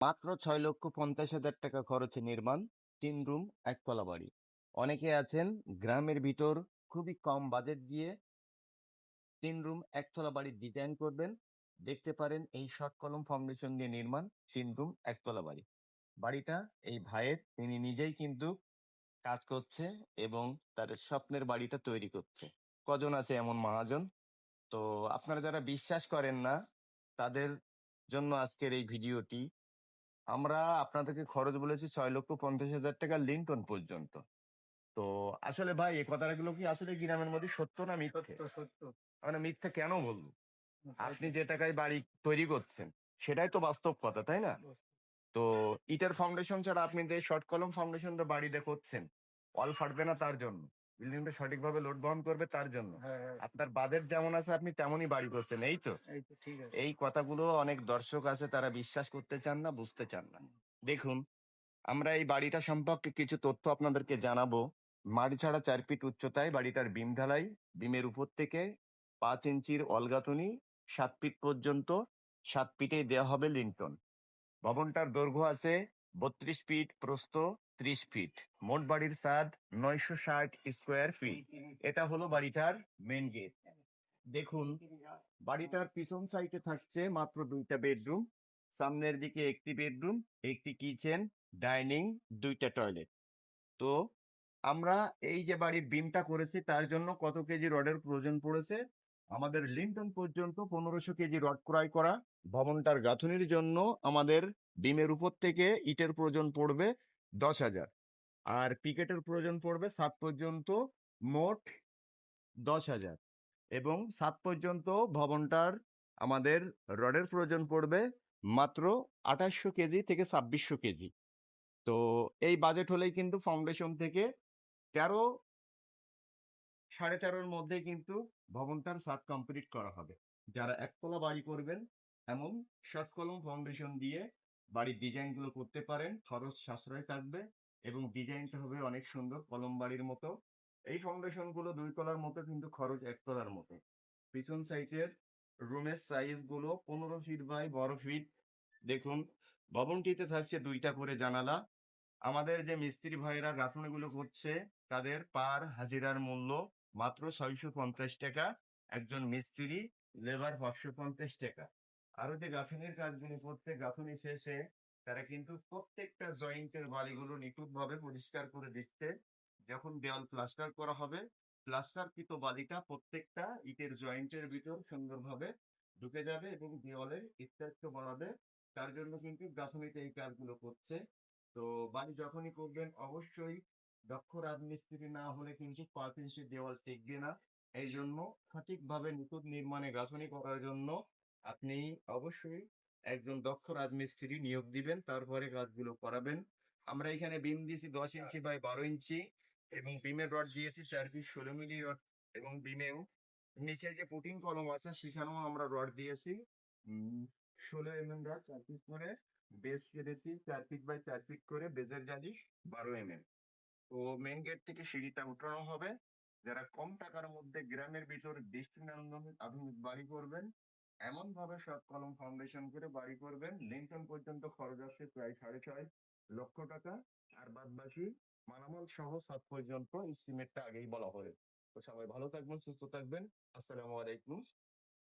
মাত্র ৬,৫০,০০০ টাকা খরচে নির্মাণ ৩ রুম একতলা বাড়ি। অনেকে আছেন গ্রামের ভিতর খুবই কম বাজেট দিয়ে ৩ রুম একতলা বাড়ির ডিজাইন করবেন। দেখতে পারেন এই শর্ট কলম ফাউন্ডেশন দিয়ে নির্মাণ ৩ রুম একতলা বাড়ি। বাড়িটা এই ভাইয়ের, তিনি নিজেই কিন্তু কাজ করছে এবং তার স্বপ্নের বাড়িটা তৈরি করছে। কজন আছে এমন মহাজন? তো আপনারা যারা বিশ্বাস করেন না তাদের জন্য আজকের এই ভিডিওটি। আমরা আপনাদেরকে খরচ বলেছি ৬,৫০,০০০ টাকা লিংটন পর্যন্ত। তো আসলে ভাই এই কথাগুলো কি আসলে গ্রামের মধ্যে সত্য না মিথ্যে? সত্য সত্য। মানে মিথ্যে কেন বলবো? আপনি তাই যে টাকায় বাড়ি তৈরি করছেন সেটাই তো বাস্তব কথা, তাই না? তো। তো ইটার ফাউন্ডেশন ছাড়া আপনি যে শর্ট কলম ফাউন্ডেশন দিয়ে বাড়িটা করছেন, ওয়াল ফাটবে না তার জন্য, বিল্ডিংটা সঠিকভাবে লোড বহন করবে তার জন্য। হ্যাঁ, হ্যাঁ। আপনার বাজেট যেমন আছে আপনি তেমনই বাড়ি করছেন, এই তো? এই তো ঠিক আছে। এই কথাগুলো অনেক দর্শক আছে, তারা বিশ্বাস করতে চান না, বুঝতে চান না। দেখুন, আমরা এই বাড়িটা সম্পর্কে কিছু তথ্য আপনাদেরকে জানাবো। মাটি ছাড়া ৪ ফিট উচ্চতায় বাড়িটার বিম ঢালাই, বিমের উপর থেকে ৫ ইঞ্চির অলগাতুনি, ৭ ফিট পর্যন্ত, ৭ ফিটেই দেওয়া হবে লিন্টন। ভবনটার দৈর্ঘ্য আছে ৩২ ফিট, প্রস্থ ৩০ ফিট। মোট বাড়ির ছাদ ৯৬০ স্কোয়ার ফিট। এটা হলো বাড়িটার মেন গেট। দেখুন, বাড়িটার পিছন সাইডে থাকছে মাত্র ২টা বেডরুম, সামনের দিকে একটি বেডরুম, একটি কিচেন, ডাইনিং, ২টা টয়লেট। তো আমরা এই যে বাড়ির বিমটা করেছি তার জন্য কত কেজি রডের প্রয়োজন পড়েছে? আমাদের লিন্টন পর্যন্ত ১৫০০ কেজি রড ক্রয় করা। ভবনটার গাঁথুনির জন্য আমাদের বিমের উপর থেকে ইটের প্রয়োজন পড়বে ১০,০০০, আর পিকেটের প্রয়োজন পড়বে ছাদ পর্যন্ত মোট ১০,০০০, এবং ছাদ পর্যন্ত ভবনটার আমাদের রডের প্রয়োজন পড়বে মাত্র ২৮০০ কেজি থেকে ২৬০০ কেজি। তো এই বাজেট হলেই কিন্তু ফাউন্ডেশন থেকে ১৩, ১৩.৫-র মধ্যে কিন্তু ভবনটার ছাদ কমপ্লিট করা হবে। যারা একতলা বাড়ি করবেন এমন শর্ট কলম ফাউন্ডেশন দিয়ে বাড়ির ডিজাইন গুলো করতে পারেন, খরচ সাশ্রয় থাকবে এবং ডিজাইনটা হবে অনেক সুন্দর কলম বাড়ির মতো। এই ফাউন্ডেশন গুলো ২ তলার মতো কিন্তু খরচ ১ তলার মতো। পিছন সাইডের রুমের সাইজ গুলো ১৫ ফিট বাই ১২ ফিট। দেখুন, ভবনটিতে থাকছে ২টা করে জানালা। আমাদের যে মিস্ত্রি ভাইরা গাঁথুনিগুলো করছে তাদের পার হাজিরার মূল্য মাত্র ৬৫০ টাকা। একজন মিস্ত্রি লেবার ৫৫০ টাকা। আরো যে গাঁথুনির কাজগুলো করতে, গাঁথুনি শেষে তারা কিন্তু প্রত্যেকটা জয়েন্টের বালিগুলো নিখুঁতভাবে পরিষ্কার করে দিচ্ছে। যখন দেওয়াল প্লাস্টার করা হবে, প্লাস্টারকৃত বালিটা প্রত্যেকটা ইটের জয়েন্টের ভিতর সুন্দরভাবে ঢুকে যাবে এবং দেওয়ালের স্ট্রাকচার বাড়াবে। তার জন্য কিন্তু গাঁথুনিতে এই কাজগুলো করছে। তো বাড়ি যখনই করবেন অবশ্যই দক্ষ রাজমিস্ত্রি না হলে কিন্তু ৫ ইঞ্চি দেওয়াল টিকবে না। এই জন্য সঠিকভাবে নিখুঁত নির্মাণে গাঁথনি করার জন্য আপনি অবশ্যই একজন দক্ষ রাজমিস্ত্রি নিয়োগ দিবেন, তারপরে কাজগুলো করাবেন। আমরা এখানে বিম দিয়েছি ১০ ইঞ্চি বাই ১২ ইঞ্চি এবং বিমের রড দিয়েছি ৪ পিস ১৬ মিলি রড, এবং বিমেও নিচে যে পুটিং কলম আছে সেখানেও আমরা রড দিয়েছি ১৬ রড ৪ পিস করে। বেস কেটেছি ৪ ফিট বাই ৪ ফিট করে, বেজের জালি ১২ তো মেইন গেট থেকে সিঁড়িটা উঠানো হবে। যারা কম টাকার মধ্যে গ্রামের ভিতর দৃষ্টিনন্দন আধুনিক বাড়ি করবেন, এমন ভাবে শর্ট কলম ফাউন্ডেশন করে বাড়ি করবেন, লিংটন পর্যন্ত খরচ আসছে প্রায় ৬.৫ লক্ষ টাকা। আর বাদ বাকি মালামাল সহ ছাদ পর্যন্ত এস্টিমেটটা আগেই বলা হয়েছে। তো সবাই ভালো থাকবেন, সুস্থ থাকবেন। আসসালামু আলাইকুম।